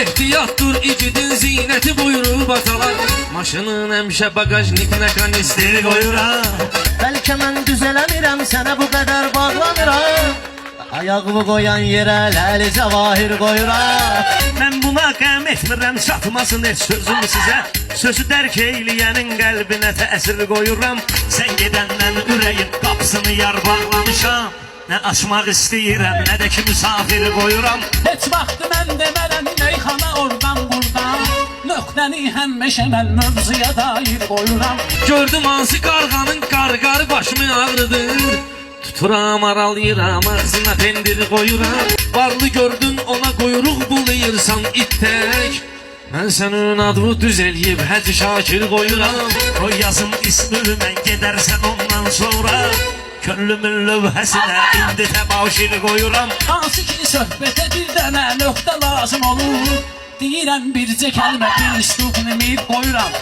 Ehtiyat dur igidin zinəti buyurub atalar. Maşının həmişə bagajniklə kanisteri qoyuram. Bəlkə mən düzələmirəm, sənə bu qədər bağlanıram. Ayağımı qoyan yerə ləli cəvahir qoyuram. Mən buna qəm etmirəm, çatmasın heç sözüm sizə. Sözü dərk eyləyənin qəlbinə təsir qoyuram. Sən gedəndən ürəyin qapısını yar bağlamışam. Nə açmaq istəyirəm, nə də ki müsafir qoyuram. Heç vaxtı mən demərəm meyxana oradan buradan. Nöqtəni həmişə mən mövzuya dair qoyuram. Gördüm hansı qarğanın qarqarı başımı ağrıdır. Tuturam aralayıram ağzına pendir qoyuram. Varlı gördün ona quyruq bulayırsan it tək. Mən sənin adını düz eləyib Hacı Şakir qoyuram. Qoy yazım ismimi mən gedərsən ondan sonra. Könlümün lövhəsinə indi təbaşir qoyuram. Hansı ki söhbətə bir dənə nöqtə lazım olur. Deyirəm bircə kəlmə bir üslubunu qoyuram.